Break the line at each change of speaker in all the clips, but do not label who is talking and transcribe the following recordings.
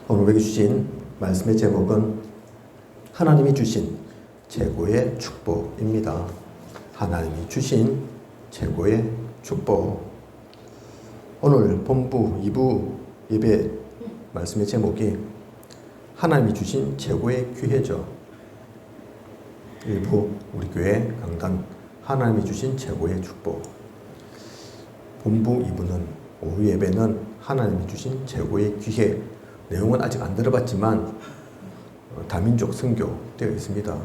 오늘 우리에게 주신 말씀의 제목은 하나님이 주신 최고의 축복입니다. 하나님이 주신 최고의 축복. 오늘 본부 2부 예배 말씀의 제목이 하나님이 주신 최고의 기회죠. 일부 우리 교회 강단 하나님이 주신 최고의 축복. 본부 2부는 오후 예배는 하나님이 주신 최고의 기회. 내용은 아직 안 들어봤지만 다민족 선교되어 있습니다.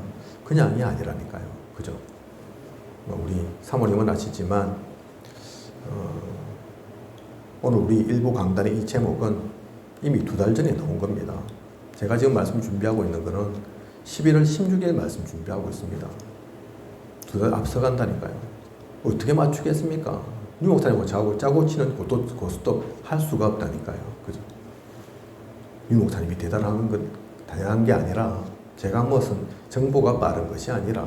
그냥이 아니라니까요. 그죠? 우리 사모님은 아시지만 오늘 우리 일부 강단의 이 제목은 이미 2달 전에 나온 겁니다. 제가 지금 말씀 준비하고 있는 거는 11월 16일 말씀 준비하고 있습니다. 2달 앞서간다니까요. 어떻게 맞추겠습니까? 유목사님하고 짜고 치는 고스톱 할 수가 없다니까요. 그죠? 유목사님이 대단한 게 아니라 제가 무슨 정보가 빠른 것이 아니라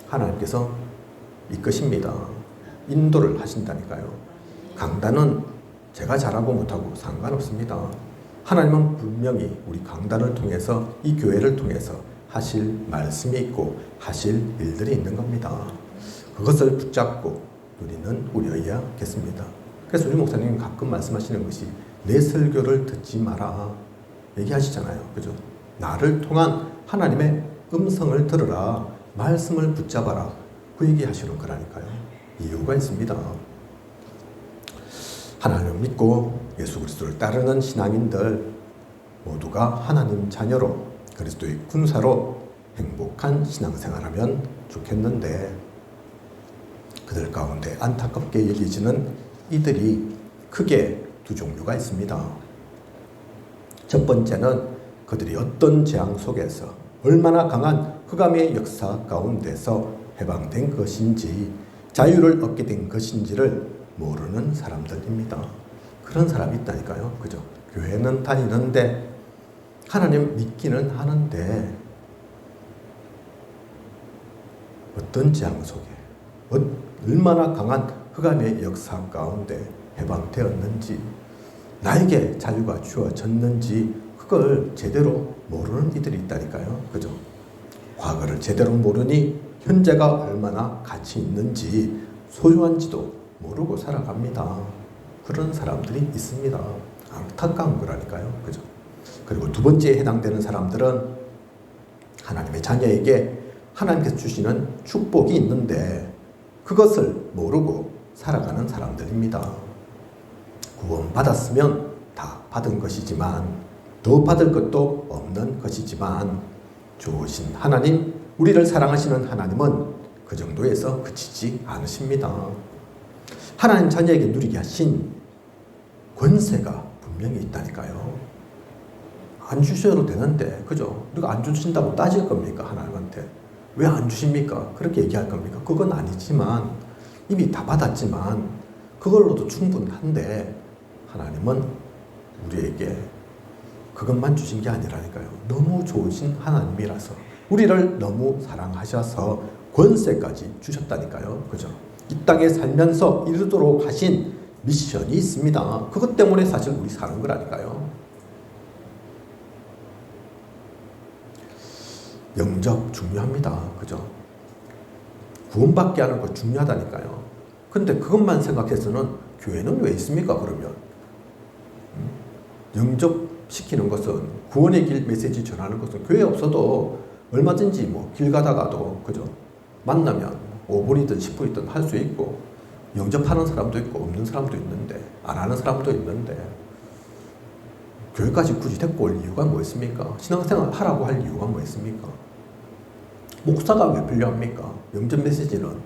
하나님께서 이끄십니다. 인도를 하신다니까요. 강단은 제가 잘하고 못하고 상관없습니다. 하나님은 분명히 우리 강단을 통해서 이 교회를 통해서 하실 말씀이 있고 하실 일들이 있는 겁니다. 그것을 붙잡고 우리는 우려해야겠습니다. 그래서 우리 목사님이 가끔 말씀하시는 것이 내 설교를 듣지 마라 얘기하시잖아요. 그죠? 나를 통한 하나님의 음성을 들으라, 말씀을 붙잡아라, 그 얘기하시는 거라니까요. 이유가 있습니다. 하나님을 믿고 예수 그리스도를 따르는 신앙인들 모두가 하나님 자녀로 그리스도의 군사로 행복한 신앙생활하면 좋겠는데 그들 가운데 안타깝게 여겨지는 이들이 크게 두 종류가 있습니다. 첫 번째는 그들이 어떤 재앙 속에서 얼마나 강한 흑암의 역사 가운데서 해방된 것인지 자유를 얻게 된 것인지를 모르는 사람들입니다. 그런 사람이 있다니까요. 그죠? 교회는 다니는데 하나님 믿기는 하는데 어떤 재앙 속에 얼마나 강한 흑암의 역사 가운데 해방되었는지 나에게 자유가 주어졌는지 그걸 제대로 모르는 이들이 있다니까요. 그죠? 과거를 제대로 모르니 현재가 얼마나 가치 있는지 소중한지도 모르고 살아갑니다. 그런 사람들이 있습니다. 안타까운 거라니까요. 그죠? 그리고 두 번째에 해당되는 사람들은 하나님의 자녀에게 하나님께서 주시는 축복이 있는데 그것을 모르고 살아가는 사람들입니다. 구원받았으면 다 받은 것이지만 더 받을 것도 없는 것이지만 좋으신 하나님, 우리를 사랑하시는 하나님은 그 정도에서 그치지 않으십니다. 하나님 자녀에게 누리게 하신 권세가 분명히 있다니까요. 안 주셔도 되는데 그죠? 우리가 안 주신다고 따질 겁니까? 하나님한테. 왜 안 주십니까? 그렇게 얘기할 겁니까? 그건 아니지만 이미 다 받았지만 그걸로도 충분한데 하나님은 우리에게 그것만 주신 게 아니라니까요. 너무 좋으신 하나님이라서 우리를 너무 사랑하셔서 권세까지 주셨다니까요. 그죠? 이 땅에 살면서 이루도록 하신 미션이 있습니다. 그것 때문에 사실 우리 사는 거라니까요. 영접 중요합니다. 그죠? 구원받게 하는 거 중요하다니까요. 근데 그것만 생각해서는 교회는 왜 있습니까? 그러면 영접시키는 것은 구원의 길 메시지 전하는 것은 교회 없어도 얼마든지 뭐 길 가다가도 그죠? 만나면 5분이든 10분이든 할 수 있고 영접하는 사람도 있고 없는 사람도 있는데 안 하는 사람도 있는데 교회까지 굳이 데리고 올 이유가 뭐 있습니까? 신앙생활 하라고 할 이유가 뭐 있습니까? 목사가 왜 필요합니까? 영접 메시지는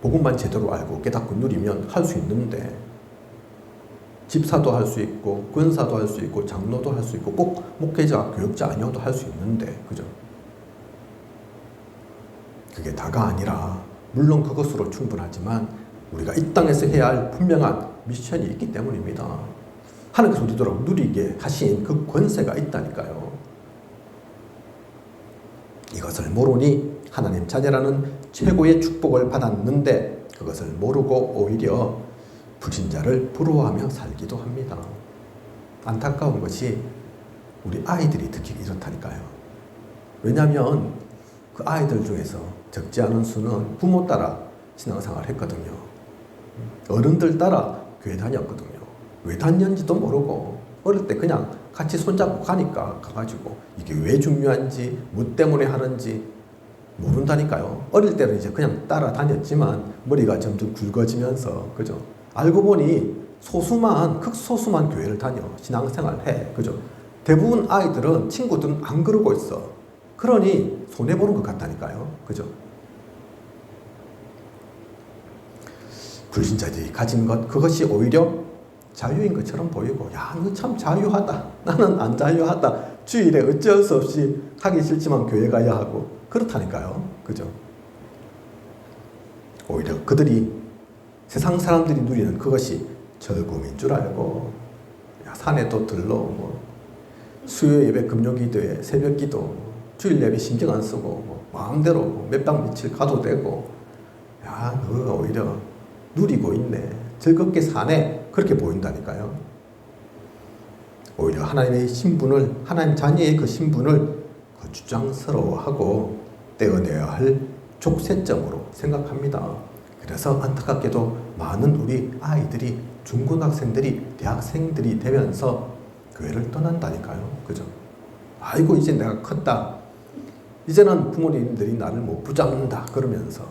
복음만 제대로 알고 깨닫고 누리면 할 수 있는데 집사도 할 수 있고 권사도 할 수 있고 장로도 할 수 있고 꼭 목회자, 교역자 아니어도 할 수 있는데 그죠? 그게 다가 아니라 물론 그것으로 충분하지만 우리가 이 땅에서 해야 할 분명한 미션이 있기 때문입니다. 하나님께서 우리도록 누리게 하신 그 권세가 있다니까요. 이것을 모르니 하나님 자녀라는 최고의 축복을 받았는데 그것을 모르고 오히려 불신자를 부러워하며 살기도 합니다. 안타까운 것이 우리 아이들이 특히 이렇다니까요. 왜냐하면 그 아이들 중에서 적지 않은 수는 부모 따라 신앙생활을 했거든요. 어른들 따라 교회 다녔거든요. 왜 다녔는지도 모르고 어릴 때 그냥 같이 손잡고 가니까 가가지고 이게 왜 중요한지 뭐 때문에 하는지 모른다니까요. 어릴 때는 이제 그냥 따라다녔지만 머리가 점점 굵어지면서 그죠? 알고 보니 극소수만 교회를 다녀 신앙생활 해 그죠? 대부분 아이들은 친구들은 안 그러고 있어. 그러니 손해보는 것 같다니까요. 그죠? 불신자들이 가진 것 그것이 오히려 자유인 것처럼 보이고 야, 너 참 자유하다. 나는 안 자유하다. 주일에 어쩔 수 없이 가기 싫지만 교회 가야 하고 그렇다니까요. 그죠? 오히려 그들이 세상 사람들이 누리는 그것이 즐거움인 줄 알고 야, 산에도 들러 뭐 수요 예배 금요 기도에 새벽 기도 주일 예배 신경 안 쓰고 뭐 마음대로 몇 박 며칠 가도 되고 야, 너가 오히려 누리고 있네. 즐겁게 사네. 그렇게 보인다니까요. 오히려 하나님의 신분을 하나님 자녀의 그 신분을 주장스러워하고 떼어내야 할 족쇄점으로 생각합니다. 그래서 안타깝게도 많은 우리 아이들이 중고등학생들이 대학생들이 되면서 교회를 떠난다니까요. 그죠? 아이고 이제 내가 컸다. 이제는 부모님들이 나를 못 붙잡는다 그러면서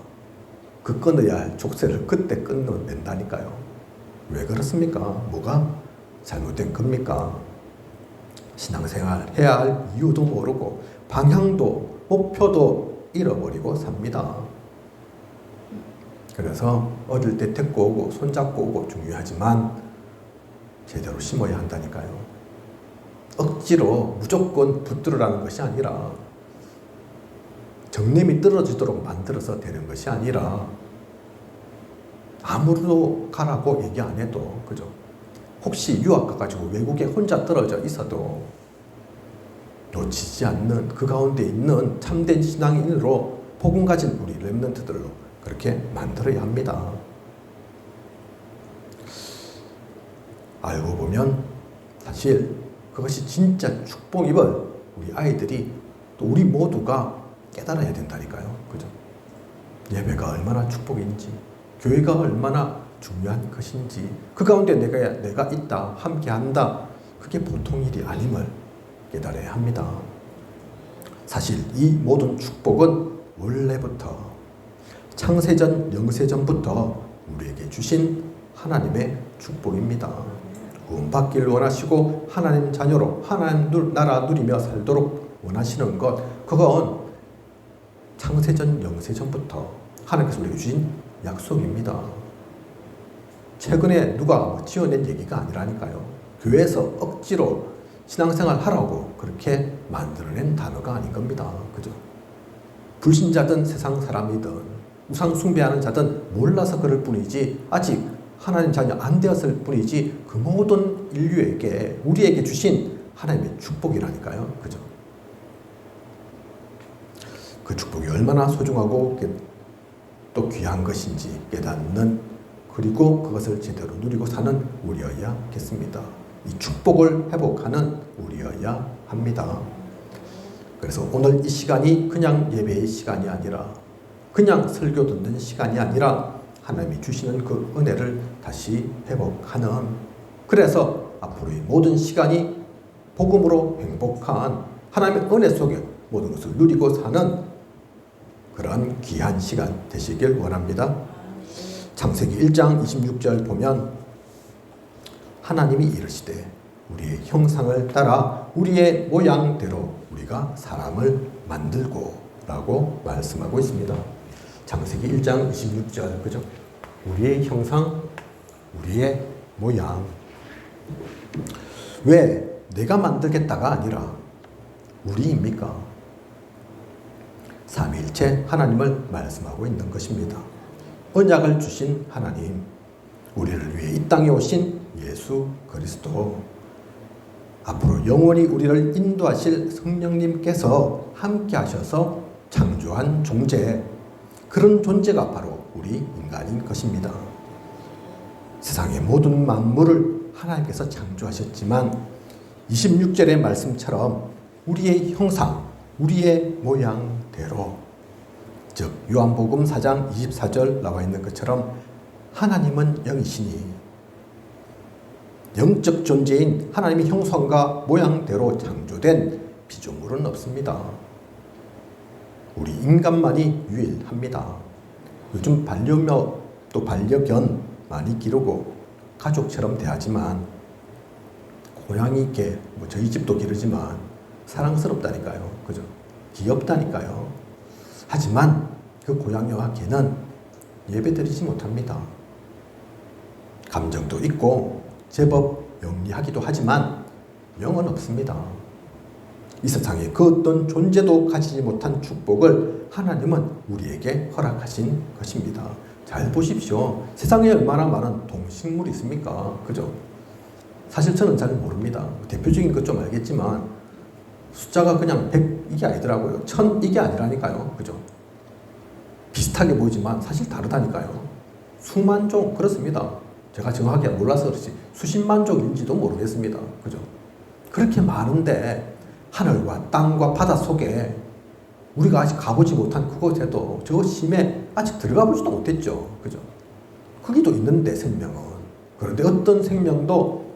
그 끊어야 할 족쇄를 그때 끊어낸다니까요. 왜 그렇습니까? 뭐가 잘못된 겁니까? 신앙생활 해야 할 이유도 모르고 방향도 목표도 잃어버리고 삽니다. 그래서 어릴 때 데리고 오고 손잡고 오고 중요하지만 제대로 심어야 한다니까요. 억지로 무조건 붙들으라는 것이 아니라 정념이 떨어지도록 만들어서 되는 것이 아니라 아무도 가라고 얘기 안 해도 그죠? 혹시 유학 가가지고 외국에 혼자 떨어져 있어도 놓치지 않는 그 가운데 있는 참된 신앙인으로 복음 가진 우리 렘넌트들로 그렇게 만들어야 합니다. 알고 보면 사실 그것이 진짜 축복임을 우리 아이들이 또 우리 모두가 깨달아야 된다니까요. 그죠? 예배가 얼마나 축복인지, 교회가 얼마나 중요한 것인지, 그 가운데 내가 있다, 함께 한다, 그게 보통 일이 아님을 깨달아야 합니다. 사실 이 모든 축복은 원래부터 창세전, 영세전부터 우리에게 주신 하나님의 축복입니다. 구원받기를 원하시고 하나님 자녀로 하나님 나라 누리며 살도록 원하시는 것, 그건 창세전, 영세전부터 하나님께서 우리에게 주신 약속입니다. 최근에 누가 지어낸 얘기가 아니라니까요. 교회에서 억지로 신앙생활 하라고 그렇게 만들어낸 단어가 아닌 겁니다. 그죠? 불신자든 세상 사람이든 우상 숭배하는 자든 몰라서 그럴 뿐이지 아직 하나님 자녀 안 되었을 뿐이지 그 모든 인류에게 우리에게 주신 하나님의 축복이라니까요. 그죠? 그 축복이 얼마나 소중하고 또 귀한 것인지 깨닫는, 그리고 그것을 제대로 누리고 사는 우리여야겠습니다. 이 축복을 회복하는 우리여야 합니다. 그래서 오늘 이 시간이 그냥 예배의 시간이 아니라 그냥 설교 듣는 시간이 아니라 하나님이 주시는 그 은혜를 다시 회복하는, 그래서 앞으로의 모든 시간이 복음으로 행복한 하나님의 은혜 속에 모든 것을 누리고 사는 그런 귀한 시간 되시길 원합니다. 창세기 1장 26절 보면 하나님이 이르시되 우리의 형상을 따라 우리의 모양대로 우리가 사람을 만들고 라고 말씀하고 있습니다. 창세기 1장 26절 그죠? 우리의 형상, 우리의 모양. 왜 내가 만들겠다가 아니라 우리입니까? 삼위일체 하나님을 말씀하고 있는 것입니다. 언약을 주신 하나님, 우리를 위해 이 땅에 오신 예수 그리스도, 앞으로 영원히 우리를 인도하실 성령님께서 함께 하셔서 창조한 존재, 그런 존재가 바로 우리 인간인 것입니다. 세상의 모든 만물을 하나님께서 창조하셨지만 26절의 말씀처럼 우리의 형상, 우리의 모양대로, 즉 요한복음 4장 24절 나와 있는 것처럼 하나님은 영이시니 영적 존재인 하나님의 형상과 모양대로 창조된 피조물은 없습니다. 우리 인간만이 유일합니다. 요즘 반려묘 또 반려견 많이 기르고 가족처럼 대하지만 고양이, 개, 저희 집도 기르지만 사랑스럽다니까요. 그죠? 귀엽다니까요. 하지만 그 고양이와 개는 예배드리지 못합니다. 감정도 있고 제법 영리하기도 하지만 영은 없습니다. 이 세상에 그 어떤 존재도 가지지 못한 축복을 하나님은 우리에게 허락하신 것입니다. 잘 보십시오. 세상에 얼마나 많은 동식물이 있습니까? 그죠? 사실 저는 잘 모릅니다. 대표적인 것 좀 알겠지만 숫자가 그냥 100 이게 아니더라고요. 1000 이게 아니라니까요. 그죠? 비슷하게 보이지만 사실 다르다니까요. 수만 종 그렇습니다. 제가 정확하게 몰라서 그렇지 수십만 종인지도 모르겠습니다. 그죠? 그렇게 많은데 하늘과 땅과 바다 속에 우리가 아직 가보지 못한 그곳에도 저 심에 아직 들어가 보지도 못했죠. 그죠? 거기도 있는데 생명은. 그런데 어떤 생명도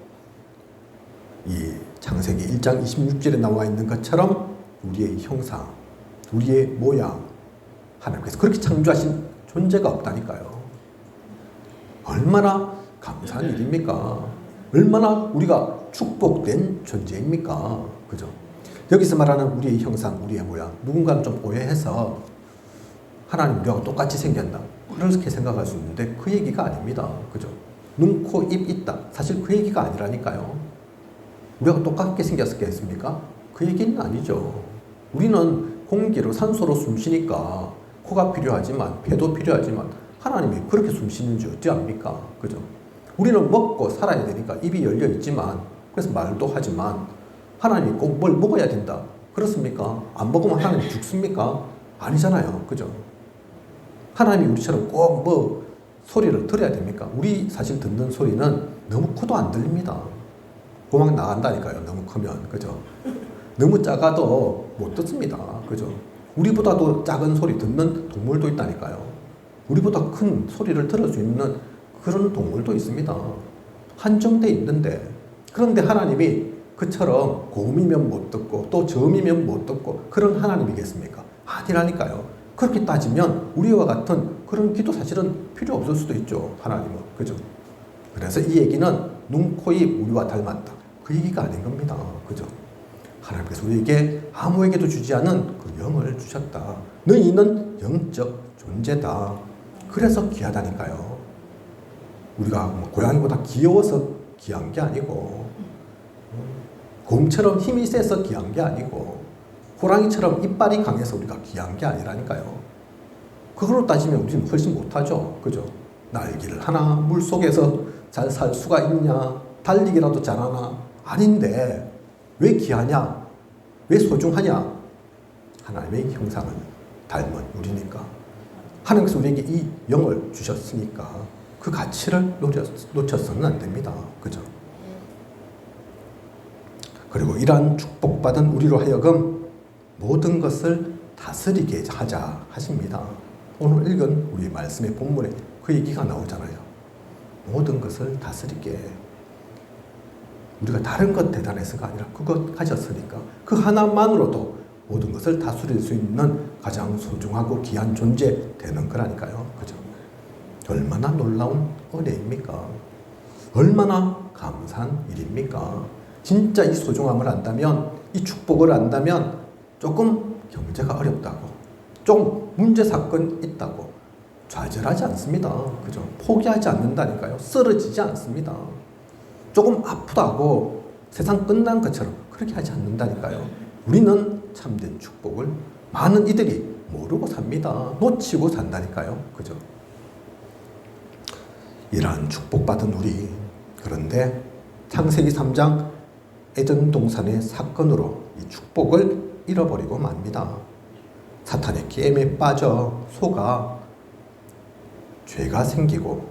이 창세기 1장 26절에 나와 있는 것처럼 우리의 형상, 우리의 모양, 하나님께서 그렇게 창조하신 존재가 없다니까요. 얼마나 감사한 일입니까? 얼마나 우리가 축복된 존재입니까? 그죠? 여기서 말하는 우리의 형상, 우리의 모양, 누군가는 좀 오해해서 하나님 우리하고 똑같이 생겼다. 그렇게 생각할 수 있는데 그 얘기가 아닙니다. 그죠? 눈, 코, 입 있다. 사실 그 얘기가 아니라니까요. 우리하고 똑같게 생겼겠습니까? 그 얘기는 아니죠. 우리는 공기로 산소로 숨 쉬니까 코가 필요하지만 폐도 필요하지만 하나님이 그렇게 숨 쉬는지 어찌합니까? 그죠? 우리는 먹고 살아야 되니까 입이 열려 있지만 그래서 말도 하지만 하나님이 꼭 뭘 먹어야 된다. 그렇습니까? 안 먹으면 하나님 죽습니까? 아니잖아요. 그죠? 하나님이 우리처럼 꼭 뭐 소리를 들어야 됩니까? 우리 사실 듣는 소리는 너무 커도 안 들립니다. 고막 나간다니까요. 너무 크면. 그죠? 너무 작아도 못 듣습니다. 그죠? 우리보다도 작은 소리 듣는 동물도 있다니까요. 우리보다 큰 소리를 들을 수 있는 그런 동물도 있습니다. 한정돼 있는데 그런데 하나님이 그처럼 고음이면 못 듣고 또 저음이면 못 듣고 그런 하나님이겠습니까? 아니라니까요. 그렇게 따지면 우리와 같은 그런 기도 사실은 필요 없을 수도 있죠. 하나님은. 그죠? 그래서 이 얘기는 눈, 코, 입 우리와 닮았다. 그 얘기가 아닌 겁니다. 그죠? 하나님께서 우리에게 아무에게도 주지 않은 그 영을 주셨다. 너희는 영적 존재다. 그래서 귀하다니까요. 우리가 고양이보다 귀여워서 귀한 게 아니고 곰처럼 힘이 세서 귀한 게 아니고 호랑이처럼 이빨이 강해서 우리가 귀한 게 아니라니까요. 그걸로 따지면 우리는 훨씬 못하죠. 그죠? 날개를 하나 물속에서 잘 살 수가 있냐? 달리기라도 잘하나? 아닌데 왜 귀하냐? 왜 소중하냐? 하나님의 형상을 닮은 우리니까. 하나님께서 우리에게 이 영을 주셨으니까 그 가치를 놓쳐서는 안 됩니다. 그죠? 그리고 이러한 축복받은 우리로 하여금 모든 것을 다스리게 하자 하십니다. 오늘 읽은 우리 말씀의 본문에 그 얘기가 나오잖아요. 모든 것을 다스리게. 우리가 다른 것 대단해서가 아니라 그것 가졌으니까 그 하나만으로도 모든 것을 다스릴 수 있는 가장 소중하고 귀한 존재 되는 거라니까요. 그죠? 얼마나 놀라운 은혜입니까? 얼마나 감사한 일입니까? 진짜 이 소중함을 안다면, 이 축복을 안다면 조금 경제가 어렵다고, 좀 문제 사건 있다고 좌절하지 않습니다. 그죠? 포기하지 않는다니까요. 쓰러지지 않습니다. 조금 아프다고 세상 끝난 것처럼 그렇게 하지 않는다니까요. 우리는 참된 축복을 많은 이들이 모르고 삽니다. 놓치고 산다니까요. 그죠? 이러한 축복받은 우리, 그런데 창세기 3장 에덴 동산의 사건으로 이 축복을 잃어버리고 맙니다. 사탄의 게임에 빠져 속아 죄가 생기고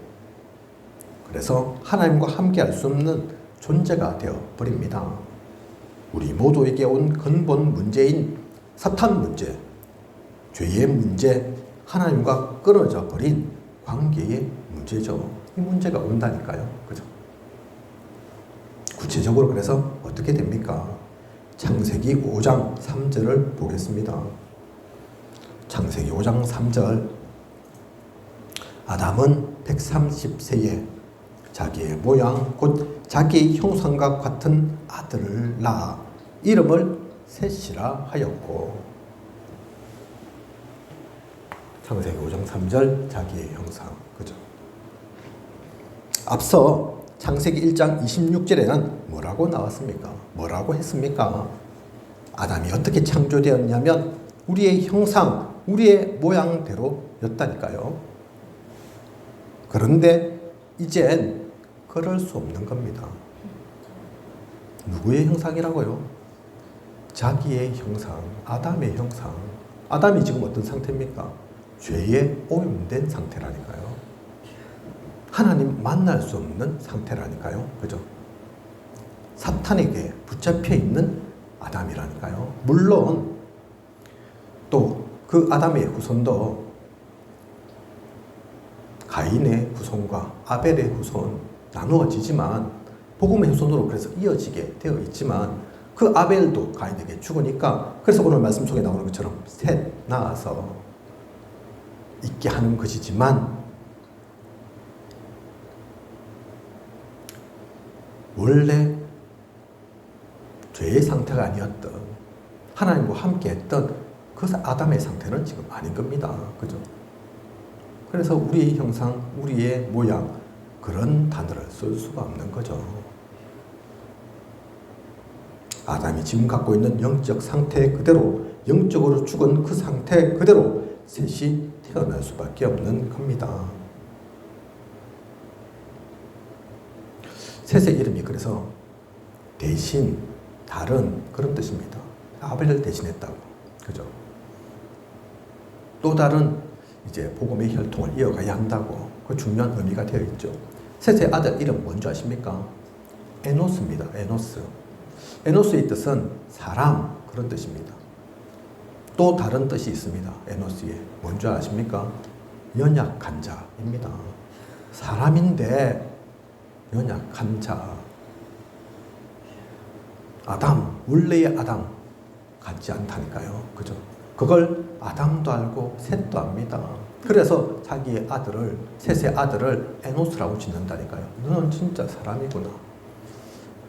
그래서 하나님과 함께 할 수 없는 존재가 되어 버립니다. 우리 모두에게 온 근본 문제인 사탄 문제, 죄의 문제, 하나님과 끊어져 버린 관계의 문제죠. 이 문제가 온다니까요. 그죠? 구체적으로 그래서 어떻게 됩니까? 창세기 5장 3절을 보겠습니다. 창세기 5장 3절. 아담은 130세에 자기의 모양 곧 자기의 형상과 같은 아들을 낳아 이름을 셋이라 하였고. 창세기 5장 3절 자기의 형상. 그죠? 앞서 창세기 1장 26절에는 뭐라고 나왔습니까? 뭐라고 했습니까? 아담이 어떻게 창조되었냐면 우리의 형상, 우리의 모양대로였다니까요. 그런데 이젠 그럴 수 없는 겁니다. 누구의 형상이라고요? 자기의 형상, 아담의 형상. 아담이 지금 어떤 상태입니까? 죄에 오염된 상태라니까요. 하나님 만날 수 없는 상태라니까요. 그죠? 사탄에게 붙잡혀 있는 아담이라니까요. 물론 또 그 아담의 후손도 가인의 후손과 아벨의 후손 나누어지지만 복음의 후손으로 그래서 이어지게 되어 있지만 그 아벨도 가인에게 죽으니까 그래서 오늘 말씀 속에 나오는 것처럼 셋 낳아서 있게 하는 것이지만 원래 죄의 상태가 아니었던 하나님과 함께했던 그 아담의 상태는 지금 아닌 겁니다. 그죠? 그래서 우리의 형상, 우리의 모양 그런 단어를 쓸 수가 없는 거죠. 아담이 지금 갖고 있는 영적 상태 그대로 영적으로 죽은 그 상태 그대로 셋이 태어날 수밖에 없는 겁니다. 셋의 이름이 그래서 대신, 다른 그런 뜻입니다. 아벨을 대신했다고. 그죠? 또 다른 이제 복음의 혈통을 이어가야 한다고 그 중요한 의미가 되어 있죠. 셋의 아들 이름 뭔지 아십니까? 에노스입니다. 에노스. 에노스의 뜻은 사람 그런 뜻입니다. 또 다른 뜻이 있습니다. 에노스에 뭔지 아십니까? 연약한 자입니다. 사람인데 연약한 자. 아담, 원래의 아담 같지 않다니까요. 그죠? 그걸 아담도 알고 셋도 압니다. 그래서 자기의 아들을, 셋의 아들을 에노스라고 짓는다니까요. 너는 진짜 사람이구나.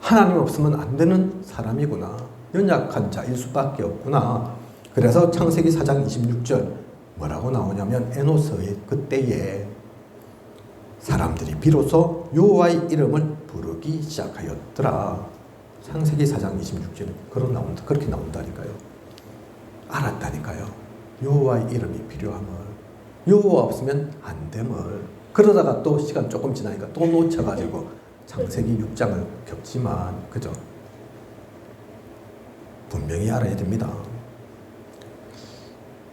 하나님 없으면 안 되는 사람이구나. 연약한 자일 수밖에 없구나. 그래서 창세기 4장 26절 뭐라고 나오냐면 에노스의 그때에 사람들이 비로소 여호와의 이름을 부르기 시작하였더라. 창세기 4장 26절은 그렇게 나온다니까요. 알았다니까요. 여호와의 이름이 필요함을. 여호와 없으면 안 됨을. 그러다가 또 시간 조금 지나니까 또 놓쳐가지고 창세기 6장을 겪지만 그죠? 분명히 알아야 됩니다.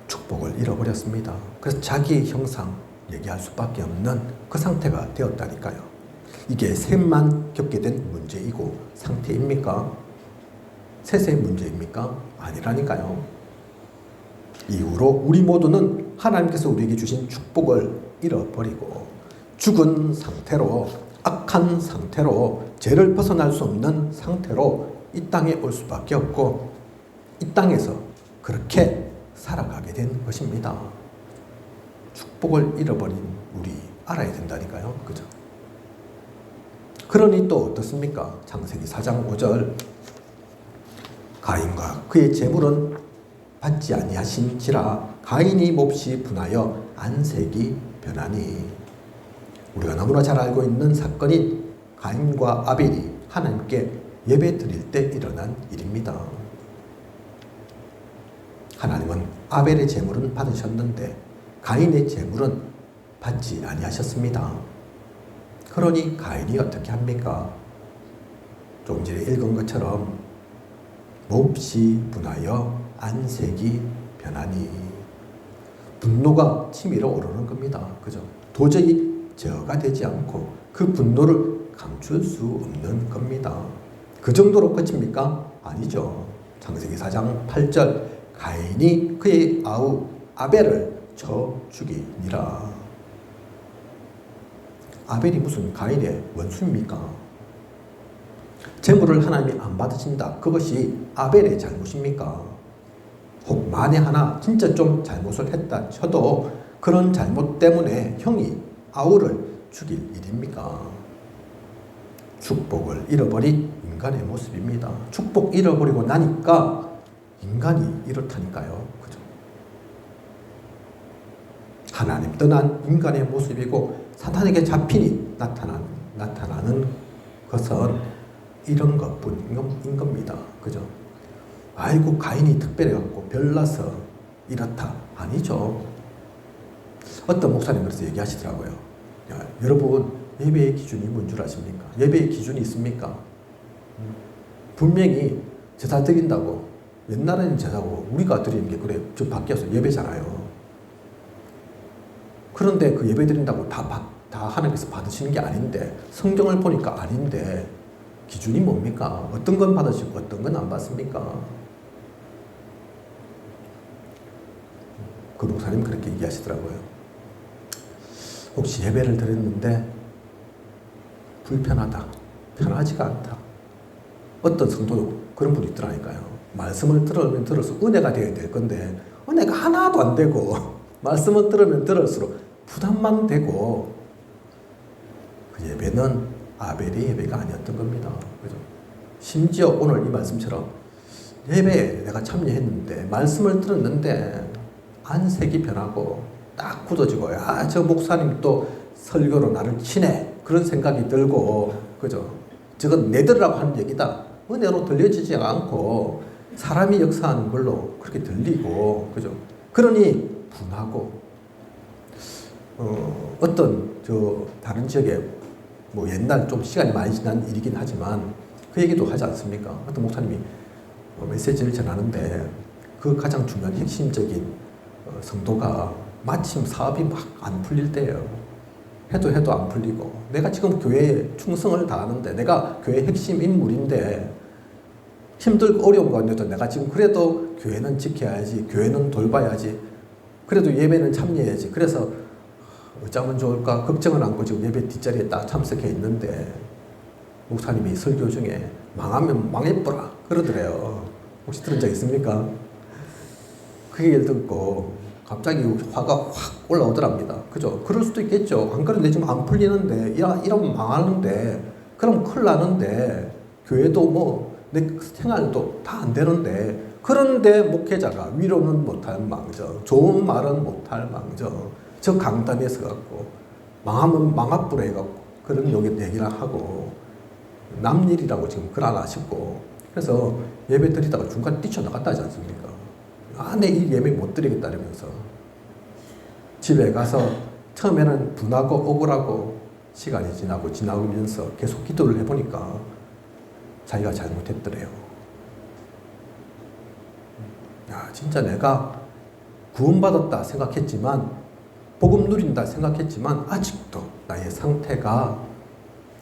축복을 잃어버렸습니다. 그래서 자기의 형상 얘기할 수밖에 없는 그 상태가 되었다니까요. 이게 셋만 겪게 된 문제이고 상태입니까? 셋의 문제입니까? 아니라니까요. 이후로 우리 모두는 하나님께서 우리에게 주신 축복을 잃어버리고 죽은 상태로, 악한 상태로, 죄를 벗어날 수 없는 상태로 이 땅에 올 수밖에 없고 이 땅에서 그렇게 살아가게 된 것입니다. 축복을 잃어버린 우리 알아야 된다니까요. 그죠? 그러니 또 어떻습니까? 창세기 4장 5절 가인과 그의 재물은 받지 아니하신지라 가인이 몹시 분하여 안색이 변하니. 우리가 너무나 잘 알고 있는 사건인 가인과 아벨이 하나님께 예배 드릴 때 일어난 일입니다. 하나님은 아벨의 재물은 받으셨는데 가인의 재물은 받지 아니하셨습니다. 그러니 가인이 어떻게 합니까? 조금 전에 읽은 것처럼 몹시 분하여 안색이 변하니. 분노가 치밀어 오르는 겁니다. 그죠? 도저히 제어가 되지 않고 그 분노를 감출 수 없는 겁니다. 그 정도로 끝입니까? 아니죠. 창세기 4장 8절 가인이 그의 아우 아벨을 쳐 죽이니라. 아벨이 무슨 가인의 원수입니까? 재물을 하나님이 안 받으신다. 그것이 아벨의 잘못입니까? 혹 만에 하나 진짜 좀 잘못을 했다 쳐도 그런 잘못 때문에 형이 아우를 죽일 일입니까? 축복을 잃어버린 인간의 모습입니다. 축복 잃어버리고 나니까 인간이 이렇다니까요. 그죠? 하나님 떠난 인간의 모습이고 사탄에게 나타나는 것은 이런 것뿐인 겁니다. 그죠? 아이고 가인이 특별해갖고 별나서 이렇다. 아니죠. 어떤 목사님 그래서 얘기하시더라고요. 야, 여러분 예배의 기준이 뭔 줄 아십니까? 예배의 기준이 있습니까? 분명히 제사 드린다고 옛날에는 제사고 우리가 드리는 게 그래 좀 바뀌어서 예배잖아요. 그런데 그 예배 드린다고 다 하나님께서 받으시는 게 아닌데 성경을 보니까 아닌데 기준이 뭡니까? 어떤 건 받으시고 어떤 건 안 받습니까? 그 목사님 그렇게 얘기하시더라고요. 혹시 예배를 드렸는데 불편하다, 편하지가 않다. 어떤 성도도 그런 분이 있더라니까요. 말씀을 들으면 들을수록 은혜가 되어야 될 건데 은혜가 하나도 안 되고 말씀을 들으면 들을수록 부담만 되고 그 예배는 아벨의 예배가 아니었던 겁니다. 그죠? 심지어 오늘 이 말씀처럼 예배에 내가 참여했는데 말씀을 들었는데 안색이 변하고 딱 굳어지고 야, 저 목사님 또 설교로 나를 치네 그런 생각이 들고 그죠? 저건 내들으라고 하는 얘기다. 은혜로 들려지지 않고 사람이 역사하는 걸로 그렇게 들리고 그죠? 그러니 분하고 어떤 다른 지역에 뭐 옛날 좀 시간이 많이 지난 일이긴 하지만 그 얘기도 하지 않습니까? 어떤 목사님이 메시지를 전하는데 그 가장 중요한 핵심적인 성도가 마침 사업이 막 안 풀릴 때예요. 해도 안 풀리고 내가 지금 교회에 충성을 다하는데 내가 교회 핵심 인물인데 힘들고 어려운 가운데도 내가 지금 그래도 교회는 지켜야지 교회는 돌봐야지 그래도 예배는 참여해야지 그래서 어쩌면 좋을까 걱정을 안고 지금 예배 뒷자리에 딱 참석해 있는데 목사님이 설교 중에 망하면 망해보라 그러더래요. 혹시 들은 적 있습니까? 그 얘기를 듣고 갑자기 화가 확 올라오더랍니다. 그죠? 그럴 수도 있겠죠. 안 그래도 내 지금 안 풀리는데 이러면 망하는데 그럼 큰일 나는데 교회도 뭐 내 생활도 다 안 되는데 그런데 목회자가 위로는 못할 망정 좋은 말은 못할 망정 저 강단에 서갖고 망하면 망합부라 해갖고 그런 얘기를 하고 남 일이라고 지금 글 하나 싶고 그래서 예배 드리다가 중간에 뛰쳐나갔다 하지 않습니까? 내 이 예배 못 드리겠다 이러면서 집에 가서 처음에는 분하고 억울하고 시간이 지나면서 계속 기도를 해보니까 자기가 잘못했더래요. 야, 진짜 내가 구원받았다 생각했지만 복음 누린다 생각했지만 아직도 나의 상태가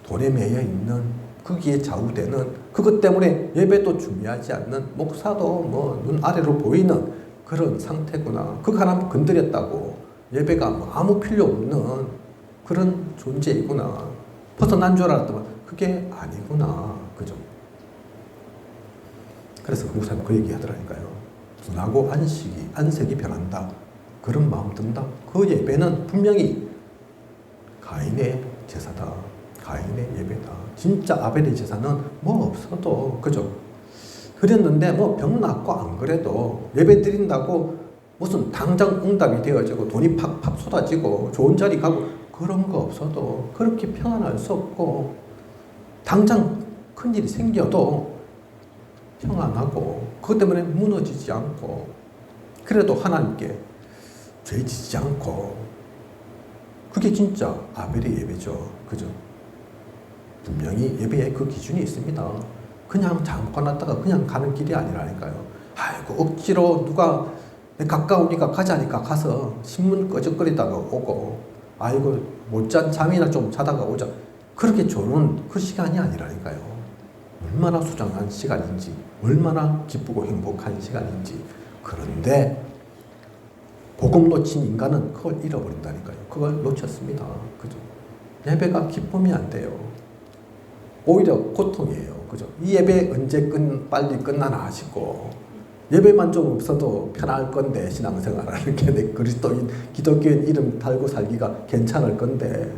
돈에 매여 있는 거기에 좌우되는 그것 때문에 예배도 중요하지 않는 목사도 뭐 눈 아래로 보이는 그런 상태구나. 그거 하나 건드렸다고 예배가 뭐 아무 필요 없는 그런 존재이구나. 벗어난 줄 알았더만 그게 아니구나. 그죠? 그래서 그 목사님 그 얘기 하더라니까요. 분하고 안색이 변한다. 그런 마음 든다. 그 예배는 분명히 가인의 제사다. 가인의 예배다. 진짜 아벨의 제사는 뭐 없어도 그죠? 그랬는데 뭐 병 낫고 안 그래도 예배 드린다고 무슨 당장 응답이 되어지고 돈이 팍팍 쏟아지고 좋은 자리 가고 그런 거 없어도 그렇게 평안할 수 없고 당장 큰일이 생겨도 평안하고 그것 때문에 무너지지 않고 그래도 하나님께 죄지지 않고 그게 진짜 아벨의 예배죠. 그죠? 분명히 예배에 그 기준이 있습니다. 그냥 잠깐 왔다가 그냥 가는 길이 아니라니까요. 아이고 억지로 누가 가까우니까 가자니까 가서 신문 꺼적거리다가 오고 아이고 못잔 잠이나 좀 자다가 오자 그렇게 좋은 그 시간이 아니라니까요. 얼마나 수장한 시간인지, 얼마나 기쁘고 행복한 시간인지. 그런데 복음 놓친 인간은 그걸 잃어버린다니까요. 그걸 놓쳤습니다. 그죠? 예배가 기쁨이 안 돼요. 오히려 고통이에요. 그죠? 이 예배 언제 빨리 끝나나 싶고, 예배만 좀 없어도 편할 건데, 신앙생활하는 게 내 그리스도인, 기독교인 이름 달고 살기가 괜찮을 건데,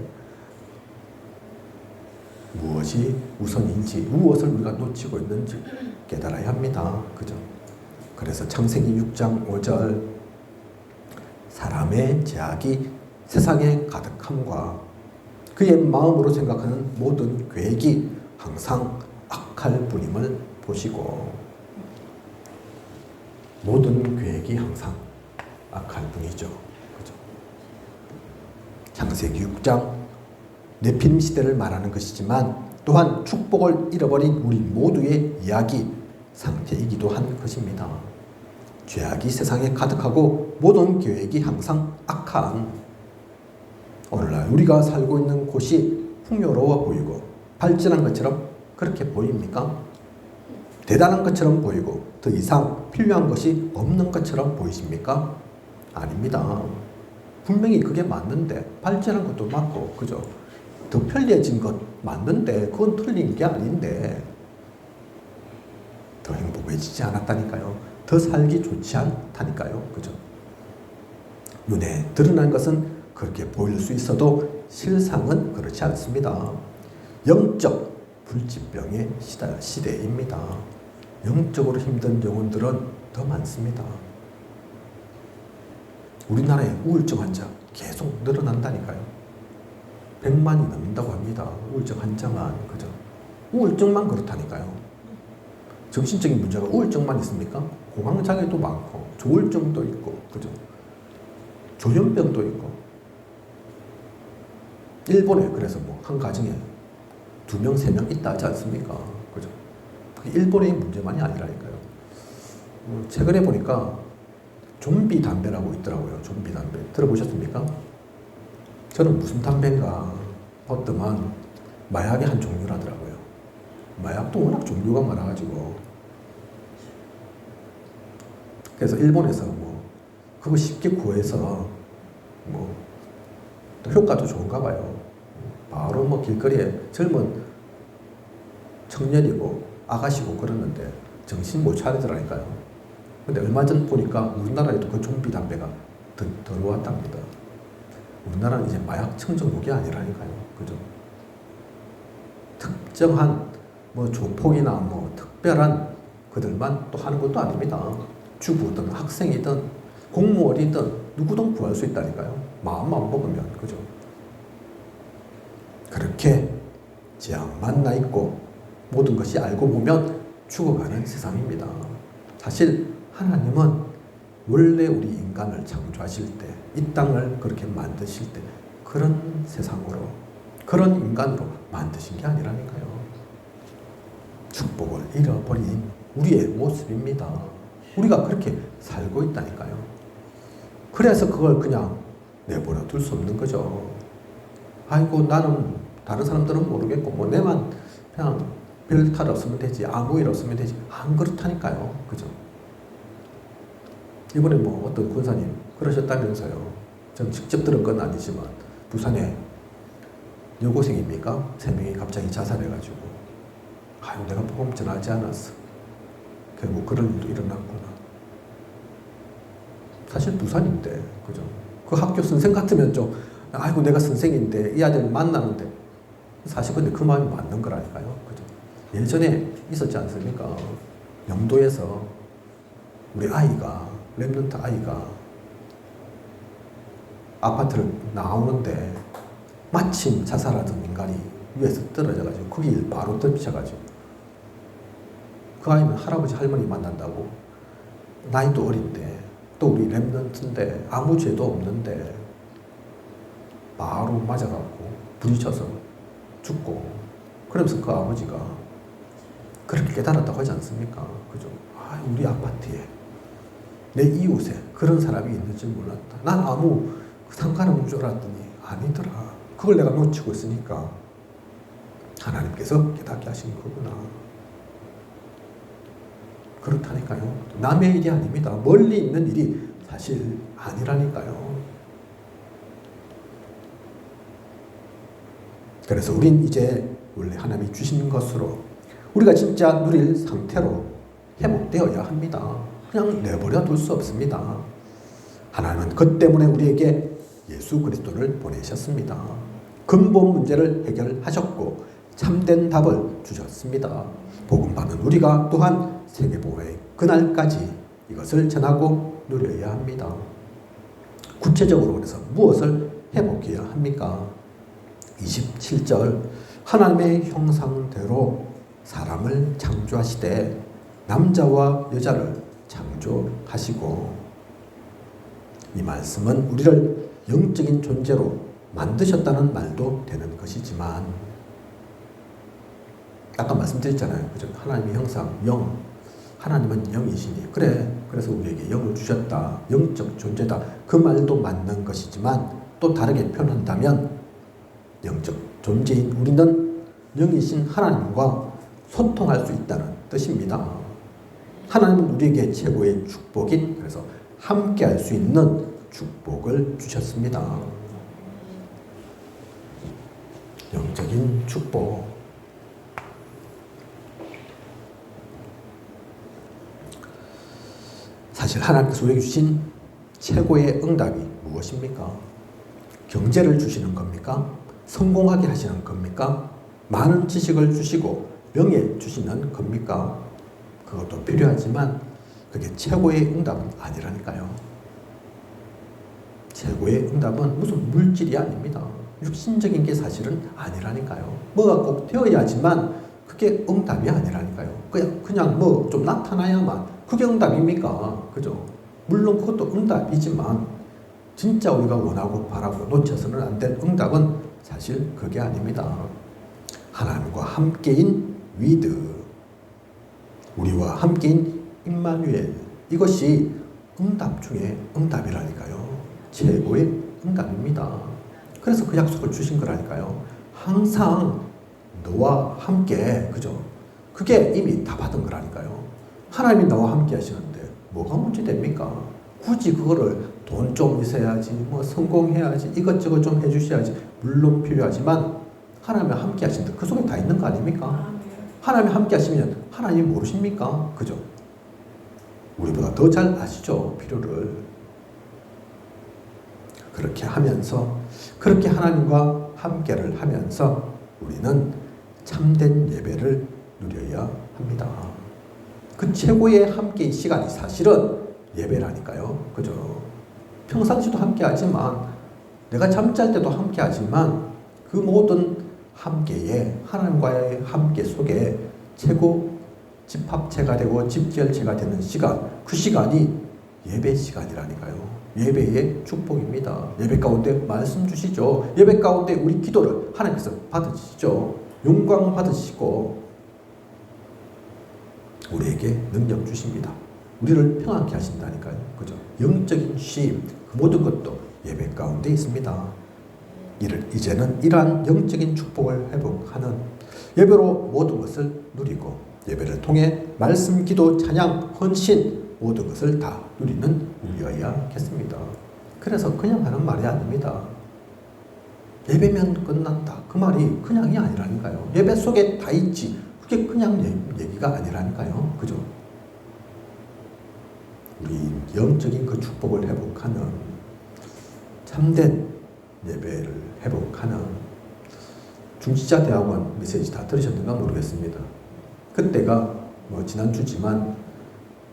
무엇이 우선인지, 무엇을 우리가 놓치고 있는지 깨달아야 합니다. 그죠? 그래서 창세기 6장 5절, 사람의 제약이 세상에 가득함과 그의 마음으로 생각하는 모든 계획이 항상 악할 뿐임을 보시고, 모든 계획이 항상 악할 뿐이죠. 그죠? 창세기 6장 네피림 시대를 말하는 것이지만 또한 축복을 잃어버린 우리 모두의 이야기 상태이기도 한 것입니다. 죄악이 세상에 가득하고 모든 계획이 항상 악한 오늘날 우리가 살고 있는 곳이 풍요로워 보이고 발전한 것처럼 그렇게 보입니까? 대단한 것처럼 보이고 더 이상 필요한 것이 없는 것처럼 보이십니까? 아닙니다. 분명히 그게 맞는데, 발전한 것도 맞고, 그죠? 더 편리해진 것 맞는데, 그건 틀린 게 아닌데, 더 행복해지지 않았다니까요. 더 살기 좋지 않다니까요. 그죠? 눈에 드러난 것은 그렇게 보일 수 있어도 실상은 그렇지 않습니다. 영적 불치병의 시대입니다. 영적으로 힘든 영혼들은 더 많습니다. 우리나라의 우울증 환자 계속 늘어난다니까요. 100만이 넘는다고 합니다. 우울증 환자만. 그죠? 우울증만 그렇다니까요. 정신적인 문제가 우울증만 있습니까? 공황장애도 많고 조울증도 있고, 그죠? 조현병도 있고. 일본에 그래서 뭐 한 가정에 2명, 3명 있다 하지 않습니까? 그죠? 그게 일본의 문제만이 아니라니까요. 최근에 보니까 좀비 담배라고 있더라고요. 좀비 담배. 들어보셨습니까? 저는 무슨 담배인가 봤더만 마약의 한 종류라더라고요. 마약도 워낙 종류가 많아가지고. 그래서 일본에서 뭐 그거 쉽게 구해서 뭐 또 효과도 좋은가 봐요. 바로 뭐 길거리에 젊은 청년이고 아가씨고 그러는데 정신 못 차리더라니까요. 근데 얼마 전 보니까 우리나라에도 그 좀비 담배가 들어왔답니다. 우리나라는 이제 마약 청정국이 아니라니까요. 그죠? 특정한 뭐 조폭이나 뭐 특별한 그들만 또 하는 것도 아닙니다. 주부든 학생이든 공무원이든 누구든 구할 수 있다니까요. 마음만 먹으면. 그죠? 그렇게 지향만 나 있고 모든 것이 알고 보면 죽어가는 세상입니다. 사실 하나님은 원래 우리 인간을 창조하실 때, 이 땅을 그렇게 만드실 때 그런 세상으로, 그런 인간으로 만드신 게 아니라니까요. 축복을 잃어버린 우리의 모습입니다. 우리가 그렇게 살고 있다니까요. 그래서 그걸 그냥 내버려 둘 수 없는 거죠. 아이고 나는 다른 사람들은 모르겠고 뭐 내만 그냥 별 탈 없으면 되지, 아무 일 없으면 되지. 안 그렇다니까요. 그죠? 이번에 뭐 어떤 권사님 그러셨다면서요. 전 직접 들은 건 아니지만 부산에 여고생입니까? 3명이 갑자기 자살해가지고 아유 내가 복음 전하지 않았어. 결국 그런 일도 일어났구나. 사실 부산인데, 그죠? 그 학교 선생 같으면 좀 아이고 내가 선생인데 이 아들을 만나는데, 사실 근데 그 마음이 맞는 거라니까요. 그죠? 예전에 있었지 않습니까? 영도에서 우리 아이가, 랩런트 아이가 아파트를 나오는데 마침 자살하던 인간이 위에서 떨어져가지고 그 길 바로 덮쳐가지고 그 아이는 할아버지 할머니 만난다고 나이도 어린데 또 우리 랩런트인데 아무 죄도 없는데 바로 맞아갖고 부딪혀서 죽고, 그러면서 그 아버지가 그렇게 깨달았다고 하지 않습니까? 그죠? 아, 우리 아파트에 내 이웃에 그런 사람이 있는 줄 몰랐다. 난 아무 상관없는 줄 알았더니 아니더라. 그걸 내가 놓치고 있으니까 하나님께서 깨닫게 하신 거구나. 그렇다니까요. 남의 일이 아닙니다. 멀리 있는 일이 사실 아니라니까요. 그래서 우린 이제 원래 하나님이 주신 것으로 우리가 진짜 누릴 상태로 회복되어야 합니다. 그냥 내버려 둘 수 없습니다. 하나님은 그 때문에 우리에게 예수 그리스도를 보내셨습니다. 근본 문제를 해결하셨고 참된 답을 주셨습니다. 복음 받는 우리가 또한 세계보호의 그날까지 이것을 전하고 누려야 합니다. 구체적으로 그래서 무엇을 회복해야 합니까? 27절 하나님의 형상대로 사람을 창조하시되 남자와 여자를 창조하시고, 이 말씀은 우리를 영적인 존재로 만드셨다는 말도 되는 것이지만, 아까 말씀드렸잖아요. 그죠? 하나님의 형상, 영. 하나님은 영이시니. 그래서 우리에게 영을 주셨다. 영적 존재다. 그 말도 맞는 것이지만 또 다르게 표현한다면 영적 존재인 우리는 영이신 하나님과 소통할 수 있다는 뜻입니다. 하나님은 우리에게 최고의 축복인, 그래서 함께 할 수 있는 축복을 주셨습니다. 영적인 축복. 사실 하나님께서 우리에게 주신 최고의 응답이 무엇입니까? 경제를 주시는 겁니까? 성공하게 하시는 겁니까? 많은 지식을 주시고 명예 주시는 겁니까? 그것도 필요하지만 그게 최고의 응답은 아니라니까요. 최고의 응답은 무슨 물질이 아닙니다. 육신적인 게 사실은 아니라니까요. 뭐가 꼭 되어야지만 그게 응답이 아니라니까요. 그냥 뭐 좀 나타나야만 그게 응답입니까? 그죠? 물론 그것도 응답이지만 진짜 우리가 원하고 바라고 놓쳐서는 안 될 응답은 사실 그게 아닙니다. 하나님과 함께인 위드, 우리와 함께인 임마누엘, 이것이 응답 중에 응답이라니까요. 최고의 응답입니다. 그래서 그 약속을 주신 거라니까요. 항상 너와 함께, 그죠? 그게 이미 다 받은 거라니까요. 하나님이 나와 함께 하시는데 뭐가 문제됩니까? 굳이 그거를 돈 좀 있어야지, 뭐 성공해야지, 이것저것 좀 해주셔야지, 물론 필요하지만 하나님이 함께 하신다. 그 속에 다 있는 거 아닙니까? 하나님이 함께 하시면 하나님 모르십니까? 그죠? 우리보다 더 잘 아시죠? 필요를. 그렇게 하면서, 그렇게 하나님과 함께를 하면서 우리는 참된 예배를 누려야 합니다. 그 최고의 함께의 시간이 사실은 예배라니까요. 그죠? 평상시도 함께 하지만, 내가 잠잘 때도 함께 하지만, 그 모든 함께에, 하나님과의 함께 속에 최고 집합체가 되고 집결체가 되는 시간, 그 시간이 예배 시간이라니까요. 예배의 축복입니다. 예배 가운데 말씀 주시죠. 예배 가운데 우리 기도를 하나님께서 받으시죠. 영광 받으시고 우리에게 능력 주십니다. 우리를 평안케 하신다니까요. 그죠? 영적인 쉼, 그 모든 것도 예배 가운데 있습니다. 이제는 이러한 영적인 축복을 회복하는 예배로 모든 것을 누리고, 예배를 통해 말씀, 기도, 찬양, 헌신 모든 것을 다 누리는 우리여야겠습니다. 그래서 그냥 하는 말이 아닙니다. 예배면 끝난다. 그 말이 그냥이 아니라니까요. 예배 속에 다 있지. 그게 그냥 얘기가 아니라니까요. 그죠? 우리 영적인 그 축복을 회복하는, 참된 예배를 회복하는, 중지자대학원 메시지 다 들으셨는가 모르겠습니다. 그때가 뭐 지난주지만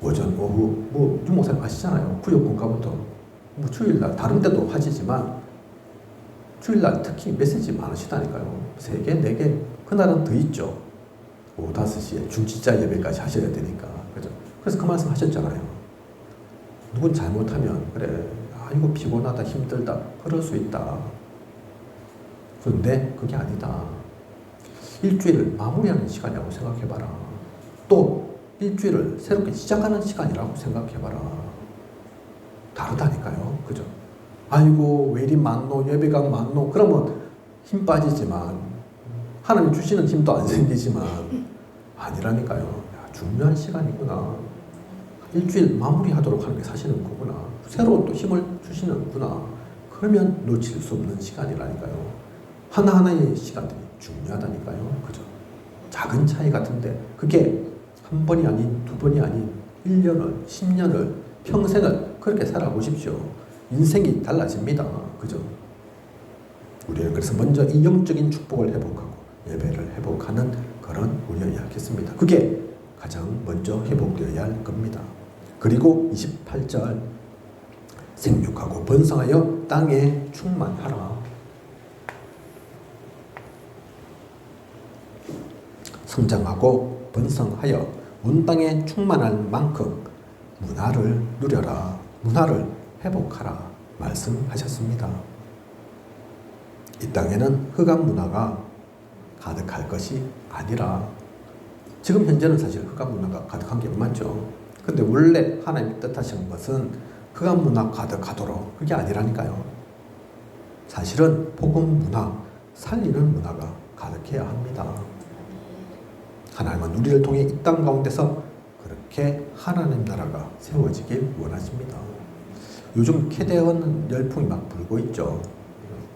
오전, 오후, 뭐 유목사님 아시잖아요. 구역공과부터 뭐 주일날, 다른 때도 하시지만 주일날 특히 메시지 많으시다니까요. 3개, 4개, 그날은 더 있죠. 오후 5시에 중지자 예배까지 하셔야 되니까. 그죠? 그래서 그 말씀 하셨잖아요. 누군 잘못하면, 그래, 아이고 피곤하다, 힘들다, 그럴 수 있다. 그런데 그게 아니다. 일주일을 마무리하는 시간이라고 생각해봐라. 또 일주일을 새롭게 시작하는 시간이라고 생각해봐라. 다르다니까요. 그죠? 아이고 왜 이리 많노, 예배가 많노, 그러면 힘 빠지지만, 하나님 주시는 힘도 안 생기지만, 아니라니까요. 야, 중요한 시간이구나. 일주일 마무리하도록 하는 게 사실은 그구나. 새로운 또 힘을 주시는구나. 그러면 놓칠 수 없는 시간이라니까요. 하나하나의 시간들이 중요하다니까요. 그죠? 작은 차이 같은데 그게 한 번이 아닌 두 번이 아닌 1년을, 10년을, 평생을 그렇게 살아보십시오. 인생이 달라집니다. 그죠? 우리는 그래서 먼저 이 영적인 축복을 회복하고 예배를 회복하는 그런 우리여야 겠습니다. 그게 가장 먼저 회복되어야 할 겁니다. 그리고 28절 생육하고 번성하여 땅에 충만하라. 성장하고 번성하여 온 땅에 충만할 만큼 문화를 누려라. 문화를 회복하라 말씀하셨습니다. 이 땅에는 흑암 문화가 가득할 것이 아니라 지금 현재는 사실 흑암 문화가 가득한 게 맞죠. 근데 원래 하나님이 뜻하신 것은 흑암 문화 가득하도록 그게 아니라니까요. 사실은 복음 문화, 살리는 문화가 가득해야 합니다. 하나님은 우리를 통해 이 땅 가운데서 그렇게 하나님 나라가 세워지길 원하십니다. 요즘 캐대언 열풍이 막 불고 있죠.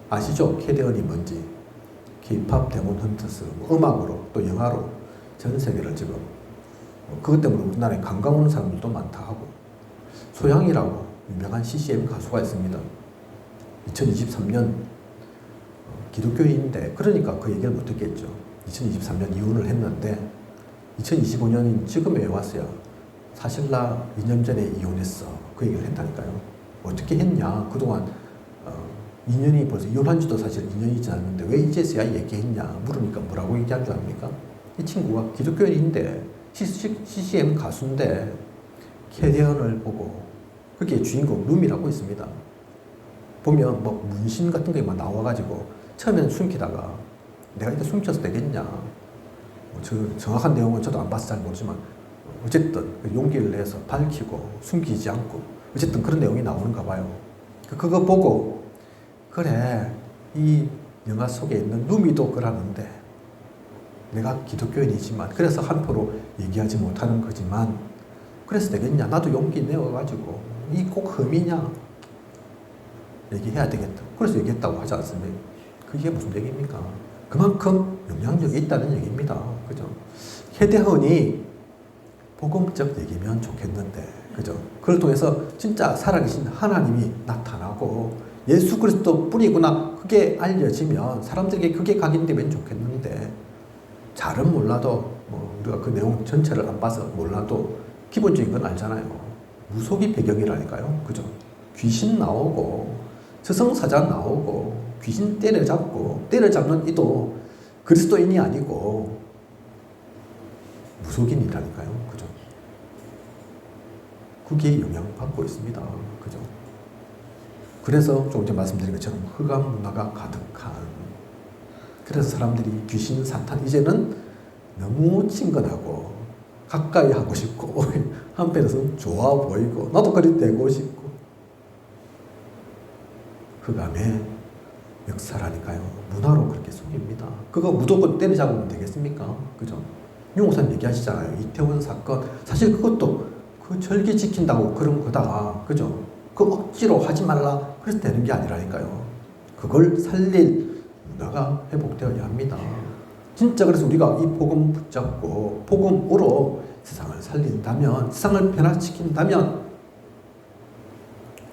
아시죠? 캐대언이 뭔지. K-팝, 데몬 헌터스, 음악으로 또 영화로 전 세계를 지금 그것 때문에 우리나라에 관광 오는 사람들도 많다 하고 소양이라고 유명한 CCM 가수가 있습니다. 2023년 기독교인인데 그러니까 그 얘기를 못했겠죠. 2023년 이혼을 했는데 2025년인 지금에 왔어야 사실 나 2년 전에 이혼했어. 그 얘기를 했다니까요. 어떻게 했냐. 그동안 2년이 벌써 이혼한 지도 사실 2년이 지났는데 왜 이제서야 얘기했냐 물으니까 뭐라고 얘기한 줄 압니까? 이 친구가 기독교인인데 CCM 가수인데 캐대언을 보고 그게 주인공 룸이라고 있습니다. 보면 뭐 문신 같은 게 막 나와가지고 처음에는 숨기다가 내가 이거 숨겨서 되겠냐. 정확한 내용은 저도 안 봐서 잘 모르지만 어쨌든 용기를 내서 밝히고 숨기지 않고 어쨌든 그런 내용이 나오는가 봐요. 그거 보고 그래 이 영화 속에 있는 누미도 그러는데 내가 기독교인이지만 그래서 한표로 얘기하지 못하는 거지만 그래서 되겠냐. 나도 용기 내어가지고 이 꼭 흠이냐 얘기해야 되겠다. 그래서 얘기했다고 하지 않습니까? 그게 무슨 얘기입니까? 그만큼 영향력이 있다는 얘기입니다. 그죠? 캐대헌이 복음적 얘기면 좋겠는데, 그죠? 그걸 통해서 진짜 살아계신 하나님이 나타나고 예수 그리스도 뿐이구나 그게 알려지면 사람들에게 그게 각인되면 좋겠는데 잘은 몰라도 우리가 그 내용 전체를 안 봐서 몰라도 기본적인 건 알잖아요. 무속이 배경이라니까요. 그죠? 귀신 나오고 저승사자 나오고 귀신 때려잡는 이도 그리스도인이 아니고 무속인이라니까요. 그죠? 그게 영향받고 있습니다. 그죠? 그래서 조금 전에 말씀드린 것처럼 흑암 문화가 가득한 그래서 사람들이 귀신, 사탄 이제는 너무 친근하고 가까이 하고 싶고 한편에서는 좋아 보이고 나도 그리 되고 싶고 흑암의 역사라니까요. 문화로 그렇게 속입니다. 그거 무조건 때려잡으면 되겠습니까? 그죠? 용호사님 얘기하시잖아요. 이태원 사건 사실 그것도 그 절기 지킨다고 그런 거다. 그죠? 그 억지로 하지 말라 그래서 되는 게 아니라니까요. 그걸 살릴 문화가 회복되어야 합니다. 진짜 그래서 우리가 이 복음 붙잡고 복음으로 세상을 살린다면 세상을 변화시킨다면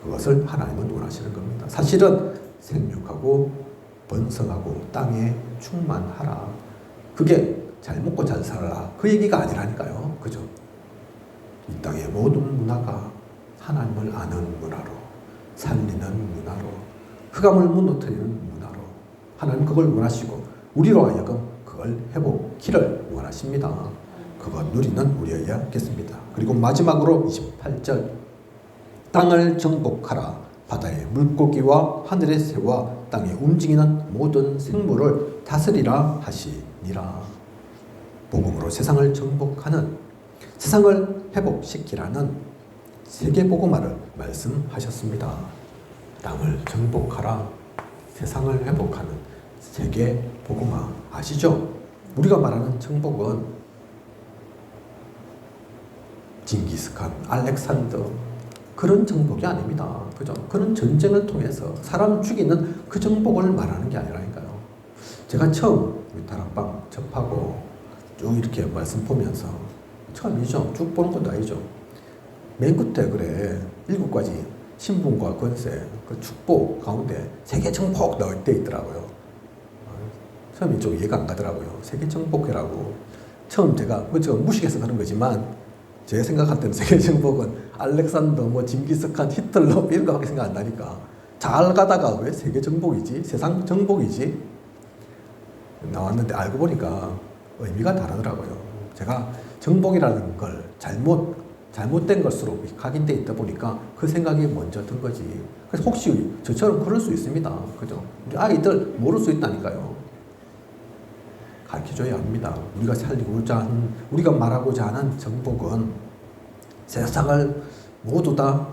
그것을 하나님은 원하시는 겁니다. 사실은 생육하고 번성하고 땅에 충만하라. 그게 잘 먹고 잘 살아라. 그 얘기가 아니라니까요. 그죠? 이 땅의 모든 문화가 하나님을 아는 문화로 살리는 문화로 흑암을 무너뜨리는 문화로 하나님 그걸 원하시고 우리로 하여금 그걸 회복키를 원하십니다. 그거 누리는 우리여야겠습니다. 그리고 마지막으로 28절 땅을 정복하라. 바다의 물고기와 하늘의 새와 땅에 움직이는 모든 생물을 다스리라 하시니라. 복음으로 세상을 정복하는 세상을 회복시키라는 세계복음화를 말씀하셨습니다. 땅을 정복하라. 세상을 회복하는 세계복음화 아시죠? 우리가 말하는 정복은 징기스칸, 알렉산더 그런 정복이 아닙니다. 그죠? 그런 전쟁을 통해서 사람 죽이는 그 정복을 말하는 게 아니라니까요. 제가 처음 다락방 접하고 쭉 이렇게 말씀 보면서 처음이죠. 쭉 보는 것도 아니죠. 맨 끝에 그래 7가지 신분과 권세, 그 축복 가운데 세계 정복 넣을 때 있더라고요. 처음에 좀 이해가 안 가더라고요. 세계 정복회라고. 처음 제가 무식해서 그런 거지만 제 생각할 때는 세계 정복은 알렉산더, 징기스칸, 히틀러 이런 거밖에 생각 안 나니까 잘 가다가 왜 세계 정복이지? 세상 정복이지? 나왔는데 알고 보니까 의미가 다르더라고요. 제가 정복이라는 걸 잘못된 것으로 각인돼 있다 보니까 그 생각이 먼저 든 거지. 그래서 혹시 저처럼 그럴 수 있습니다. 그죠? 우리 아이들 모를 수 있다니까요. 가르쳐줘야 합니다. 우리가 말하고자 하는 정복은 세상을 모두 다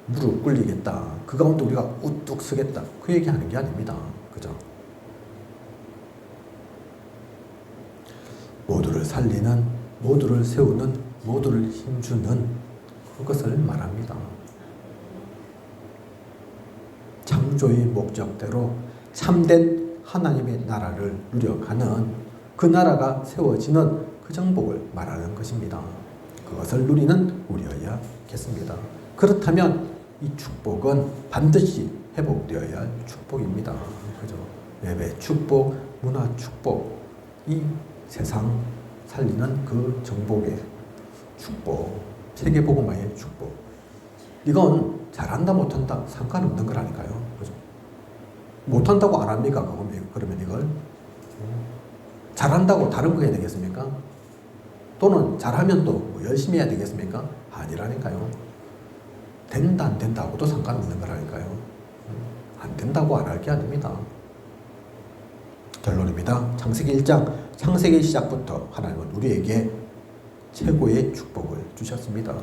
무릎 꿇리겠다. 그 가운데 우리가 우뚝 서겠다. 그 얘기하는 게 아닙니다. 그죠? 모두를 살리는, 모두를 세우는, 모두를 힘주는 그것을 말합니다. 창조의 목적대로 참된 하나님의 나라를 누려가는 그 나라가 세워지는 그 정복을 말하는 것입니다. 그것을 누리는 우리여야겠습니다. 그렇다면 이 축복은 반드시 회복되어야 할 축복입니다. 그죠? 예배 축복, 문화 축복, 이 세상 살리는 그 정복의 축복, 세계복음화의 축복. 이건 잘한다 못한다 상관없는 거라니까요. 그죠? 못한다고 안 합니까? 그러면 이걸 잘한다고 다른 거 해야 되겠습니까? 또는 잘하면 또 열심히 해야 되겠습니까? 아니라니까요. 된다 안 된다고도 상관없는 거라니까요. 안 된다고 안 할 게 아닙니다. 결론입니다. 창세기 1장 창세기 시작부터 하나님은 우리에게 최고의 축복을 주셨습니다.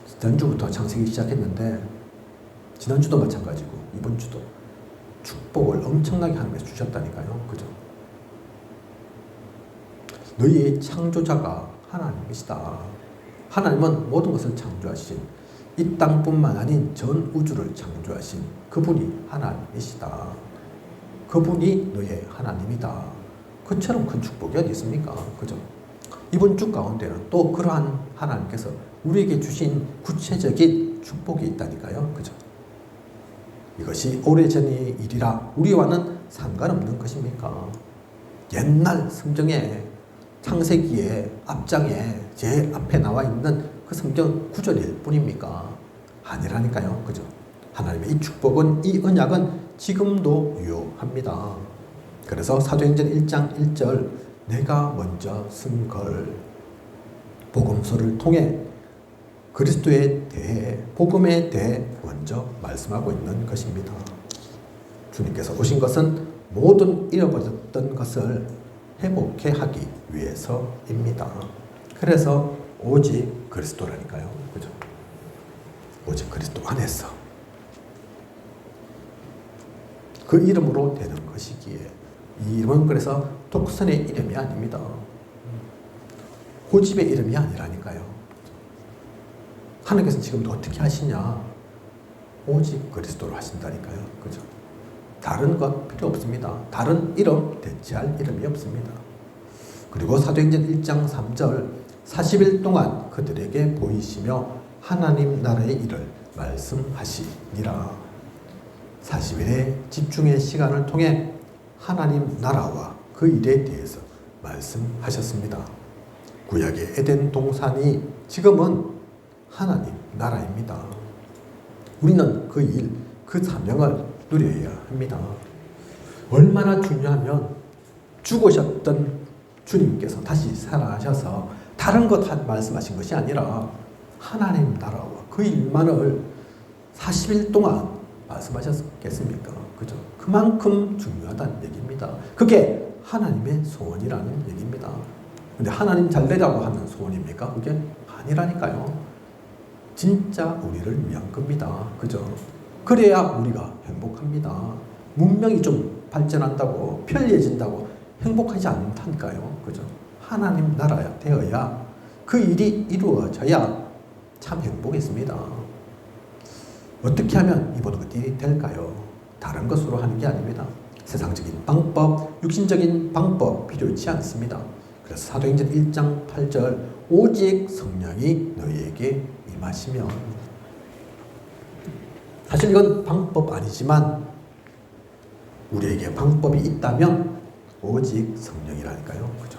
지난주부터 창세기 시작했는데 지난주도 마찬가지고 이번 주도 축복을 엄청나게 하나님께서 주셨다니까요. 그죠? 너희의 창조자가 하나님이시다. 하나님은 모든 것을 창조하신 이 땅뿐만 아닌 전 우주를 창조하신 그분이 하나님이시다. 그분이 너의 하나님이다. 그처럼 큰 축복이 어디 있습니까? 그죠? 이번 주 가운데는 또 그러한 하나님께서 우리에게 주신 구체적인 축복이 있다니까요. 그죠? 이것이 오래전의 일이라 우리와는 상관없는 것입니까? 옛날 성경에 창세기의 앞장에 제 앞에 나와 있는 그 성경 구절일 뿐입니까? 아니라니까요. 그죠? 하나님의 이 축복은, 이 언약은 지금도 유효합니다. 그래서 사도행전 1장 1절 내가 먼저 쓴 걸 복음서를 통해 그리스도에 대해, 복음에 대해 먼저 말씀하고 있는 것입니다. 주님께서 오신 것은 모든 잃어버렸던 것을 회복해 하기 위해서입니다. 그래서 오직 그리스도라니까요. 그죠? 오직 그리스도 안에서 그 이름으로 되는 것이기에 이 이름은 그래서 독선의 이름이 아닙니다. 고집의 이름이 아니라니까요. 하나님께서 지금도 어떻게 하시냐? 오직 그리스도로 하신다니까요. 그죠? 다른 것 필요 없습니다. 다른 이름 대체할 이름이 없습니다. 그리고 사도행전 1장 3절 40일 동안 그들에게 보이시며 하나님 나라의 일을 말씀하시니라. 40일의 집중의 시간을 통해 하나님 나라와 그 일에 대해서 말씀하셨습니다. 구약의 에덴 동산이 지금은 하나님 나라입니다. 우리는 그 일, 그 사명을 누려야 합니다. 얼마나 중요하면 죽으셨던 주님께서 다시 살아나셔서 다른 것 말씀하신 것이 아니라 하나님 나라와 그 일만을 40일 동안 말씀하셨겠습니까? 그죠? 그만큼 중요하다는 얘기입니다. 그게 하나님의 소원이라는 얘기입니다. 근데 하나님 잘 되라고 하는 소원입니까? 그게 아니라니까요. 진짜 우리를 위한 겁니다. 그죠? 그래야 우리가 행복합니다. 문명이 좀 발전한다고, 편리해진다고 행복하지 않다니까요. 그죠? 하나님 나라야 되어야 그 일이 이루어져야 참 행복했습니다. 어떻게 하면 이 모든 것들이 될까요? 다른 것으로 하는 게 아닙니다. 세상적인 방법, 육신적인 방법 필요치 않습니다. 그래서 사도행전 1장 8절 오직 성령이 너희에게 임하시면, 사실 이건 방법 아니지만 우리에게 방법이 있다면 오직 성령이라니까요. 그죠?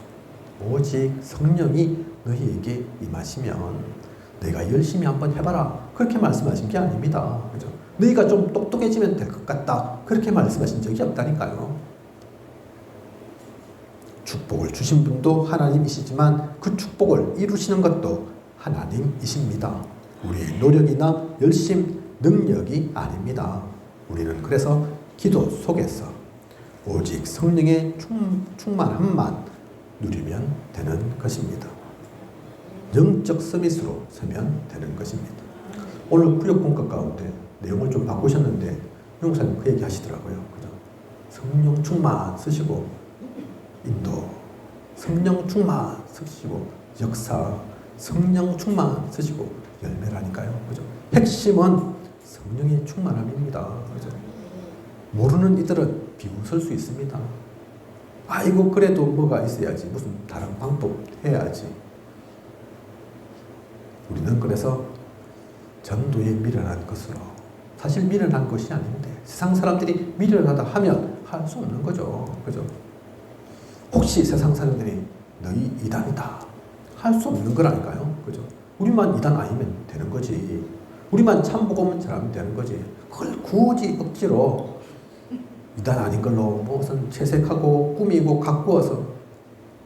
오직 성령이 너희에게 임하시면 너희가 열심히 한번 해봐라, 그렇게 말씀하신 게 아닙니다. 그죠? 너희가 좀 똑똑해지면 될 것 같다, 그렇게 말씀하신 적이 없다니까요. 축복을 주신 분도 하나님이시지만 그 축복을 이루시는 것도 하나님이십니다. 우리의 노력이나 열심, 능력이 아닙니다. 우리는 그래서 기도 속에서 오직 성령의 충만함만 누리면 되는 것입니다. 영적 서밋으로 서면 되는 것입니다. 오늘 구역공과 가운데 내용을 좀 바꾸셨는데 용사님 그 얘기 하시더라고요. 그죠? 성령 충만 쓰시고 인도, 성령 충만 쓰시고 역사, 성령 충만 쓰시고 열매라니까요. 그죠? 핵심은 성령의 충만함입니다. 그죠? 모르는 이들은 비웃을 수 있습니다. 아이고 그래도 뭐가 있어야지, 무슨 다른 방법 해야지. 우리는 그래서 전도에 미련한 것으로, 사실 미련한 것이 아닌데 세상 사람들이 미련하다 하면 할 수 없는 거죠. 그죠? 혹시 세상 사람들이 너희 이단이다 할 수 없는 거라니까요. 그죠? 우리만 이단 아니면 되는 거지. 우리만 참복음을 잘하면 되는 거지. 그걸 굳이 억지로 이단 아닌 걸로 무슨 채색하고 꾸미고 가꾸어서,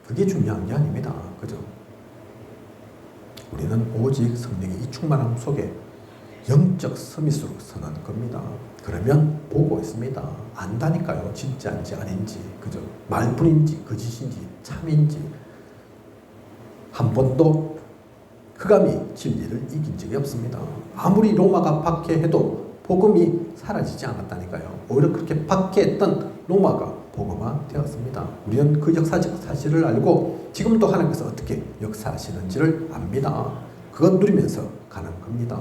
그게 중요한 게 아닙니다. 그죠? 우리는 오직 성령의 이 충만함 속에 영적 서밋으로 서는 겁니다. 그러면 보고 있습니다. 안다니까요. 진짜인지 아닌지. 그죠? 말뿐인지 거짓인지 참인지. 한 번도 흑암이 진리를 이긴 적이 없습니다. 아무리 로마가 박해해도 복음이 사라지지 않았다니까요. 오히려 그렇게 박해했던 로마가 복음화 되었습니다. 우리는 그 역사적 사실을 알고 지금도 하나님께서 어떻게 역사하시는지를 압니다. 그것 누리면서 가는 겁니다.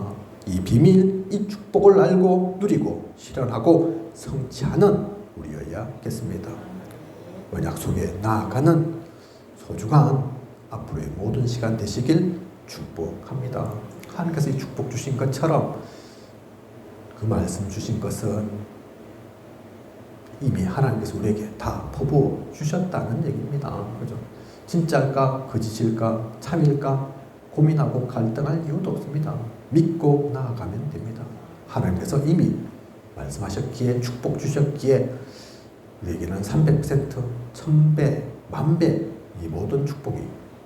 이 비밀, 이 축복을 알고 누리고 실현하고 성취하는 우리여야겠습니다. 언약 속에 나아가는 소중한 앞으로의 모든 시간 되시길 축복합니다. 하나님께서 이 축복 주신 것처럼 그 말씀 주신 것은 이미 하나님께서 우리에게 다 퍼부어 주셨다는 얘기입니다. 그죠? 진짜일까, 거짓일까, 참일까 고민하고 갈등할 이유도 없습니다. 믿고 나아가면 됩니다. 하나님께서 이미 말씀하셨기에, 축복 주셨기에 우리에게는 300%, 1000배, 10,000배 이 모든 축복이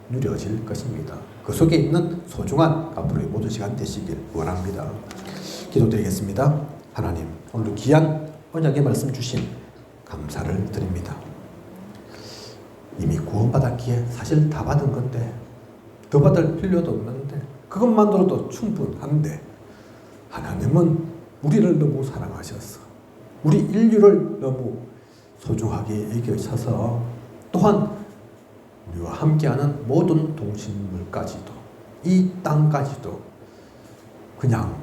누려질 것입니다. 그 속에 있는 소중한 앞으로의 모든 시간 되시길 원합니다. 기도드리겠습니다. 하나님, 오늘 귀한 언약의 말씀 주신 감사를 드립니다. 이미 구원받았기에 사실 다 받은 건데 더 받을 필요도 없는데 그것만으로도 충분한데 하나님은 우리를 너무 사랑하셔서 우리 인류를 너무 소중하게 여기셔서 또한 우리와 함께하는 모든 동식물까지도 이 땅까지도 그냥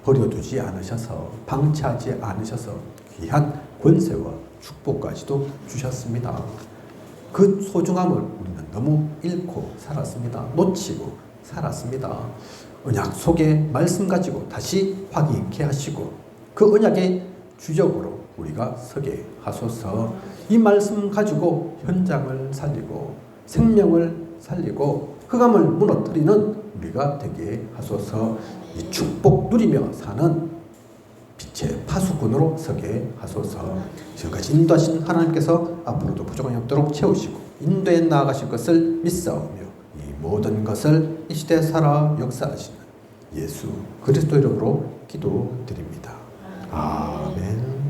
버려두지 않으셔서 방치하지 않으셔서 귀한 권세와 축복까지도 주셨습니다. 그 소중함을 우리는 너무 잃고 살았습니다. 놓치고 살았습니다. 언약 속의 말씀 가지고 다시 확인케 하시고 그 언약의 주역으로 우리가 서게 하소서. 이 말씀 가지고 현장을 살리고 생명을 살리고 흑암을 무너뜨리는 우리가 되게 하소서. 이 축복 누리며 사는 빛의 파수꾼으로 서게 하소서. 지금까지 인도하신 하나님께서 앞으로도 부족함이 없도록 채우시고 인도에 나아가실 것을 믿사오며 이 모든 것을 이 시대에 살아 역사하시는 예수 그리스도 이름으로 기도드립니다. 아멘.